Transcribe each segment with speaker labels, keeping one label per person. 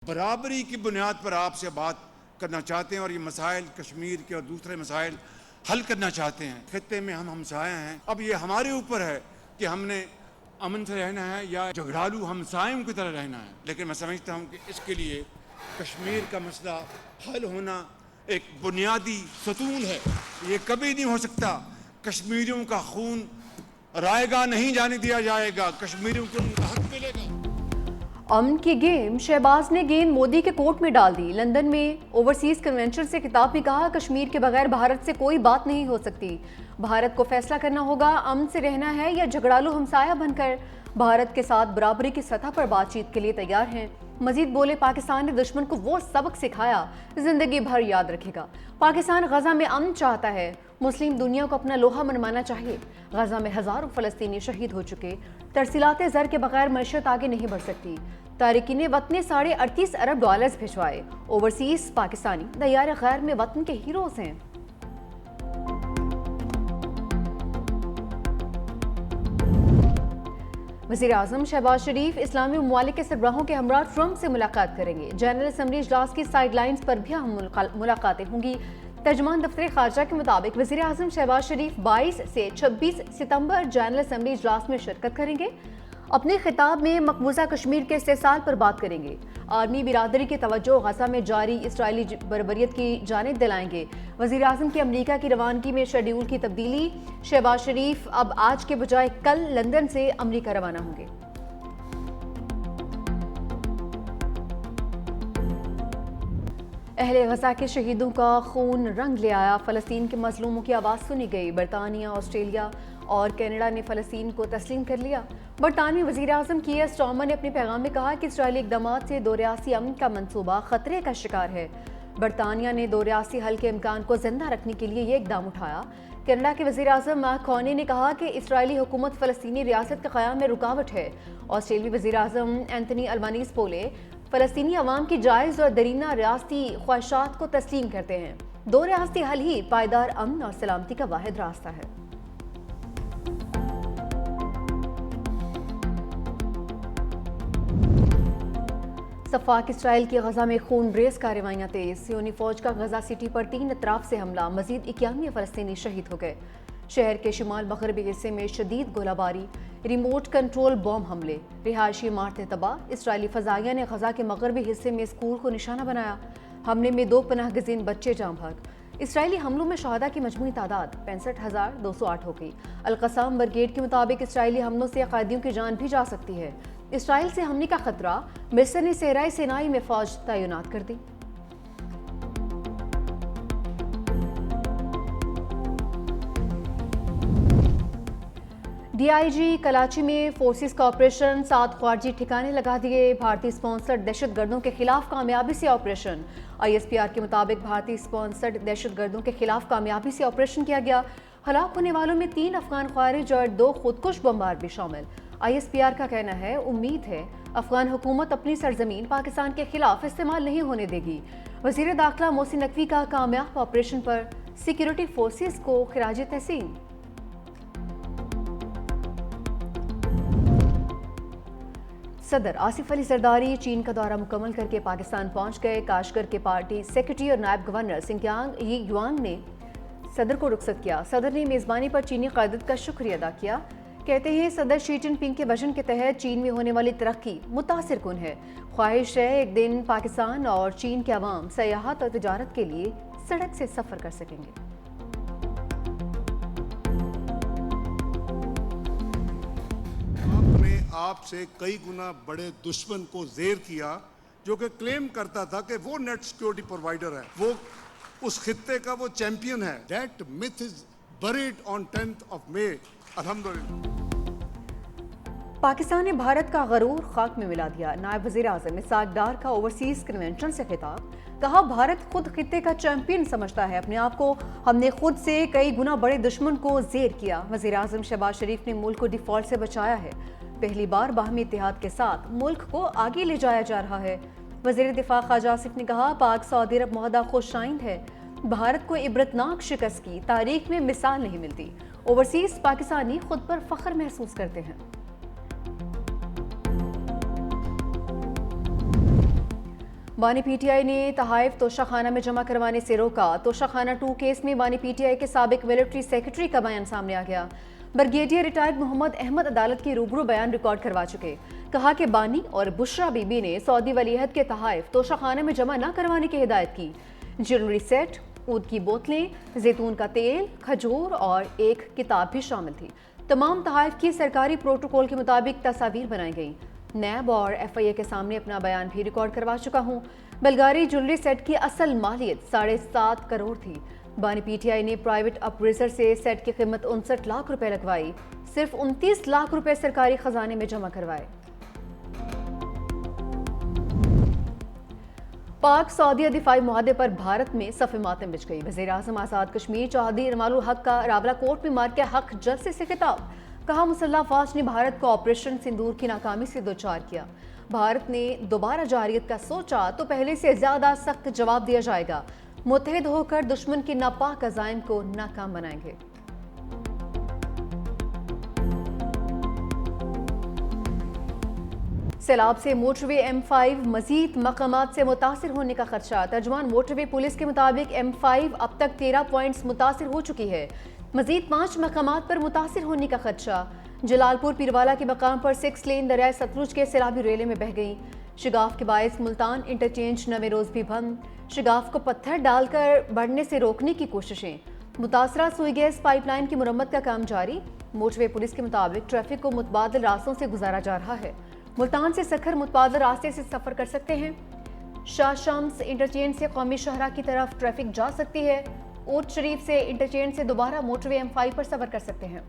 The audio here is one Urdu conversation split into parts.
Speaker 1: برابری کی بنیاد پر آپ سے بات کرنا چاہتے ہیں اور یہ مسائل کشمیر کے اور دوسرے مسائل حل کرنا چاہتے ہیں۔ خطے میں ہم ہمسایہ ہیں، اب یہ ہمارے اوپر ہے کہ ہم نے امن سے رہنا ہے یا جھگڑالو ہمسایوں کی طرح رہنا ہے۔ لیکن میں سمجھتا ہوں کہ اس کے لیے کشمیر کا مسئلہ حل ہونا ایک بنیادی ستون ہے، یہ کبھی نہیں ہو سکتا۔ کشمیریوں کا خون رائے گاہ نہیں جانے دیا جائے گا، کشمیریوں کو ان کا حق ملے گا۔
Speaker 2: امن کی گیم، شہباز نے گیند مودی کے کورٹ میں ڈال دی۔ لندن میں اوورسیز کنونشن سے خطاب میں کہا، کشمیر کے بغیر بھارت سے کوئی بات نہیں ہو سکتی۔ بھارت کو فیصلہ کرنا ہوگا امن سے رہنا ہے یا جھگڑالو ہمسایہ بن کر۔ بھارت کے ساتھ برابری کی سطح پر بات چیت کے لیے تیار ہیں۔ مزید بولے، پاکستان نے دشمن کو وہ سبق سکھایا زندگی بھر یاد رکھے گا۔ پاکستان غزہ میں امن چاہتا ہے، مسلم دنیا کو اپنا لوہا منوانا چاہیے۔ غزہ میں ہزاروں فلسطینی شہید ہو چکے، ترسیلات زر کے بغیر معیشت آگے نہیں بڑھ سکتی۔ تارکین وطن نے $38.5 ارب بھجوائے۔ اوورسیز پاکستانی دیار غیر میں وطن کے ہیروز ہیں۔ وزیر اعظم شہباز شریف اسلامی ممالک کے سربراہوں کے ہمراہ ٹرمپ سے ملاقات کریں گے۔ جنرل اسمبلی اجلاس کی سائیڈ لائنز پر بھی اہم ملاقاتیں ہوں گی۔ ترجمان دفتر خارجہ کے مطابق وزیر اعظم شہباز شریف 22 سے 26 ستمبر جنرل اسمبلی اجلاس میں شرکت کریں گے۔ اپنے خطاب میں مقبوضہ کشمیر کے استحصال پر بات کریں گے۔ عالمی برادری کی توجہ غزہ میں جاری اسرائیلی بربریت کی جانب دلائیں گے۔ وزیر اعظم کی امریکہ کی روانگی میں شیڈول کی تبدیلی، شہباز شریف اب آج کے بجائے کل لندن سے امریکہ روانہ ہوں گے۔ اہل غزہ کے شہیدوں کا خون رنگ لے آیا، فلسطین کے مظلوموں کی آواز سنی گئی۔ برطانیہ، آسٹریلیا اور کینیڈا نے فلسطین کو تسلیم کر لیا۔ برطانوی وزیر اعظم کیئر سٹارمر نے اپنے پیغام میں کہا کہ اسرائیلی اقدامات سے دو ریاستی امن کا منصوبہ خطرے کا شکار ہے۔ برطانیہ نے دو ریاستی حل کے امکان کو زندہ رکھنے کے لیے یہ اقدام اٹھایا۔ کینیڈا کے وزیر اعظم مارک کارنی نے کہا کہ اسرائیلی حکومت فلسطینی ریاست کے قیام میں رکاوٹ ہے۔ آسٹریلوی وزیر اعظم اینتھونی البانیز بولے، فلسطینی عوام کی جائز اور درینہ ریاستی خواہشات کو تسلیم کرتے ہیں۔ دو ریاستی حل ہی پائیدار امن اور سلامتی کا واحد راستہ ہے۔ صفاق اسرائیل کی غزہ میں خون ریز کارروائیاں تیز، صہیونی فوج کا غزہ سٹی پر 3 اطراف سے حملہ، مزید 91 فلسطینی شہید ہو گئے۔ شہر کے شمال مغربی حصے میں شدید گولہ باری، ریموٹ کنٹرول بم حملے، رہائشی عمارتیں تباہ۔ اسرائیلی فضائیہ نے غزہ کے مغربی حصے میں اسکول کو نشانہ بنایا۔ حملے میں 2 پناہ گزین بچے جاں بحق۔ اسرائیلی حملوں میں شہداء کی مجموعی تعداد 65,208 ہو گئی۔ القسام بریگیڈ کے مطابق اسرائیلی حملوں سے قیدیوں کی جان بھی جا سکتی ہے۔ اسرائیل سے حملے کا خطرہ، مصر نے صحرائے سینائی میں فوج تعینات کر دی۔ ڈی آئی جی کراچی میں فورسز کا آپریشن، 7 خارجی ٹھکانے لگا دیے۔ بھارتی سپانسرڈ دہشت گردوں کے خلاف کامیابی سے آپریشن۔ ISPR کے مطابق بھارتی سپانسرڈ دہشت گردوں کے خلاف کامیابی سے آپریشن کیا گیا۔ ہلاک ہونے والوں میں 3 افغان خوارج اور 2 خودکش بمبار بھی شامل۔ ISPR کا کہنا ہے، امید ہے افغان حکومت اپنی سرزمین پاکستان کے خلاف استعمال نہیں ہونے دے گی۔ وزیر داخلہ محسن نقوی کا کامیاب آپریشن پر سیکیورٹی فورسز کو خراج تحسین۔ صدر آصف علی زرداری چین کا دورہ مکمل کر کے پاکستان پہنچ گئے۔ کاشگر کے پارٹی سیکرٹری اور نائب گورنر سنگیانگ یوانگ نے صدر کو رخصت کیا۔ صدر نے میزبانی پر چینی قیادت کا شکریہ ادا کیا۔ کہتے ہیں، صدر شی جن پنگ کے وژن کے تحت چین میں ہونے والی ترقی متاثر کن ہے۔ خواہش ہے ایک دن پاکستان اور چین کے عوام سیاحت اور تجارت کے لیے سڑک سے سفر کر سکیں گے۔
Speaker 3: آپ نے آپ سے کئی گنا بڑے دشمن کو زیر کیا، جو کہ کلیم کرتا تھا کہ وہ نیٹ سیکیورٹی پرووائیڈر ہے، وہ اس خطے کا وہ چیمپئن ہے۔ That myth is buried on 10th of May. الحمدللہ
Speaker 2: پاکستان نے بھارت کا غرور خاک میں ملا دیا۔ نائب وزیر اعظم اسحاق ڈار کا اوورسیز کنونشن سے خطاب، کہا بھارت خود خطے کا چیمپئن سمجھتا ہے اپنے آپ کو، ہم نے خود سے کئی گنا بڑے دشمن کو زیر کیا۔ وزیر اعظم شہباز شریف نے ملک کو ڈیفالٹ سے بچایا ہے، پہلی بار باہمی اتحاد کے ساتھ ملک کو آگے لے جایا جا رہا ہے۔ وزیر دفاع خواجہ آصف نے کہا، پاک سعودی عرب معاہدہ خوش آئند ہے، بھارت کو عبرتناک شکست کی تاریخ میں مثال نہیں ملتی۔ اوورسیز پاکستانی خود پر فخر محسوس کرتے ہیں۔ بانی پی ٹی آئی نے تحائف توشہ خانہ میں جمع کروانے سے روکا. توشہ خانہ 2 کیس میں بانی پی ٹی آئی کے سابق ملٹری سیکرٹری کا بیان سامنے آ گیا. بریگیڈیئر ریٹائرڈ محمد احمد عدالت کے روبرو بیان ریکارڈ کروا چکے. کہا کہ بانی اور بشرا بی بی نے سعودی ولیعہد کے تحائف توشہ خانے میں جمع نہ کروانے کی ہدایت کی. جیولری سیٹ، اود کی بوتلیں، زیتون کا تیل، کھجور اور ایک کتاب بھی شامل تھی. تمام تحائف کی سرکاری پروٹوکول کے مطابق تصاویر بنائی گئیں. نیب اور ایف آئی اے کے سامنے اپنا بیان بھی ریکارڈ کروا چکا ہوں. بلغاری جیولری سیٹ کی اصل مالیت 7.5 کروڑ تھی. بانی پی ٹی آئی نے پرائیویٹ اپریزر سے سیٹ کی قیمت 59 لاکھ روپے لگوائی. صرف 29 لاکھ روپے سرکاری خزانے میں جمع کروائے. پاک سعودیہ دفاعی معاہدے پر بھارت میں صف ماتم بچھ گئی. وزیر اعظم آزاد کشمیر چودھری انوار الحق کا راولہ کوٹ میں مار کے حق جلسے سے خطاب. کہا مسلح افواج نے بھارت کو آپریشن سندور کی ناکامی سے دوچار کیا. بھارت نے دوبارہ جارحیت کا سوچا تو پہلے سے زیادہ سخت جواب دیا جائے گا. متحد ہو کر دشمن کے ناپاک عزائم کو ناکام بنائیں گے. سیلاب سے موٹر وے M5 مزید مقامات سے متاثر ہونے کا خدشہ. ترجمان موٹر وے پولیس کے مطابق M5 اب تک 13 پوائنٹس متاثر ہو چکی ہے. مزید 5 مقامات پر متاثر ہونے کا خدشہ. جلال پور پیروالا کے مقام پر 6 لین دریائے ستلج کے سیلابی ریلے میں بہہ گئیں. شگاف کے باعث ملتان انٹرچینج نویں روز بھی بند. شگاف کو پتھر ڈال کر بڑھنے سے روکنے کی کوششیں. متاثرہ سوئی گیس پائپ لائن کی مرمت کا کام جاری. موٹر وے پولیس کے مطابق ٹریفک کو متبادل راستوں سے گزارا جا رہا ہے. ملتان سے سکھر متبادل راستے سے سفر کر سکتے ہیں. شاہ شمس انٹرچینج سے قومی شاہراہ کی طرف ٹریفک جا سکتی ہے. اوٹ شریف سے انٹرچینج سے دوبارہ موٹر وے M5 پر سفر کر سکتے ہیں.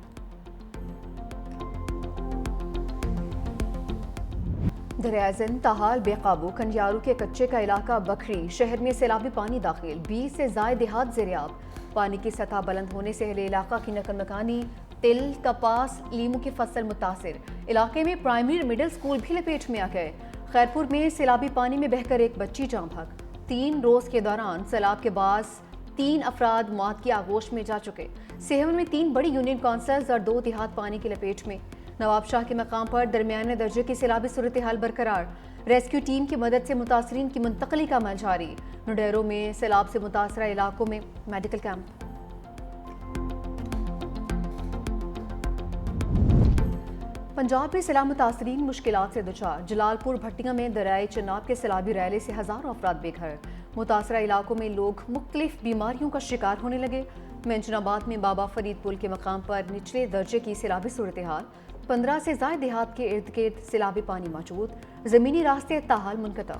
Speaker 2: دریائے زند تاحال بے قابو. کنیارو کے کچے کا علاقہ بکھری شہر میں سیلابی پانی داخل. 20 سے زائد دیہات زیریاب. پانی کی سطح بلند ہونے سے اہل علاقہ کی نقل مکانی. تل، کپاس، لیمو کی فصل متاثر. علاقے میں پرائمری اور مڈل سکول بھی لپیٹ میں آ گئے. خیرپور میں سیلابی پانی میں بہہ کر ایک بچی جاں بحق. 3 روز کے دوران سیلاب کے باعث 3 افراد موت کی آغوش میں جا چکے. سیہون میں 3 بڑی یونین کونسلز اور 2 دیہات پانی کی لپیٹ میں. نواب شاہ کے مقام پر درمیانے درجے کی سیلابی صورتحال برقرار. ریسکیو ٹیم کی مدد سے متاثرین کی منتقلی کا عمل جاری. نڈیرو میں سیلاب سے متاثرہ علاقوں میں میڈیکل کیمپ. پنجاب میں سیلاب متاثرین مشکلات سے دچار. جلال پور بھٹیاں میں دریائے چناب کے سیلابی ریلے سے ہزاروں افراد بے گھر. متاثرہ علاقوں میں لوگ مختلف بیماریوں کا شکار ہونے لگے. منجن آباد میں بابا فرید پل کے مقام پر نچلے درجے کی سیلابی صورتحال. 15 سے زائد دیہات کے ارد گرد سیلابی پانی موجود. زمینی راستے تاحال منقطع.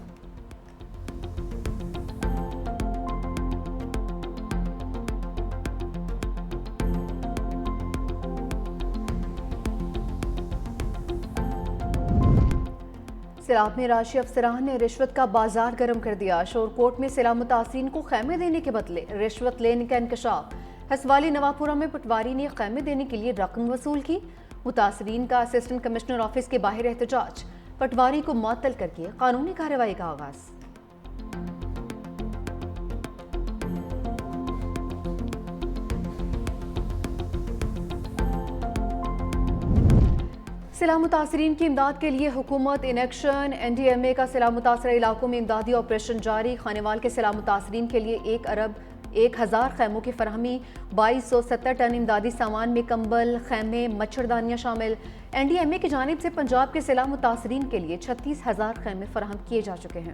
Speaker 2: سیلاب میں راشی افسران نے رشوت کا بازار گرم کر دیا. شورکوٹ میں سیلاب متاثرین کو خیمے دینے کے بدلے رشوت لینے کا انکشاف. ہسوالی نواپورہ میں پٹواری نے خیمے دینے کے لیے رقم وصول کی. متاثرین کا اسسٹنٹ کمشنر آفس کے باہر احتجاج. پٹواری کو معطل کر کے قانونی کارروائی کا آغاز. سیلاب متاثرین کی امداد کے لیے حکومت ان ایکشن. NDMA کا سیلاب متاثرہ علاقوں میں امدادی آپریشن جاری. خانیوال کے سیلاب متاثرین کے لیے 1 ارب 1000 خیموں کی فراہمی. 2270 ٹن امدادی سامان میں کمبل، خیمے، مچھردانیاں شامل. NDMA کی جانب سے پنجاب کے سیلاب متاثرین کے لیے 36000 خیمے فراہم کیے جا چکے ہیں.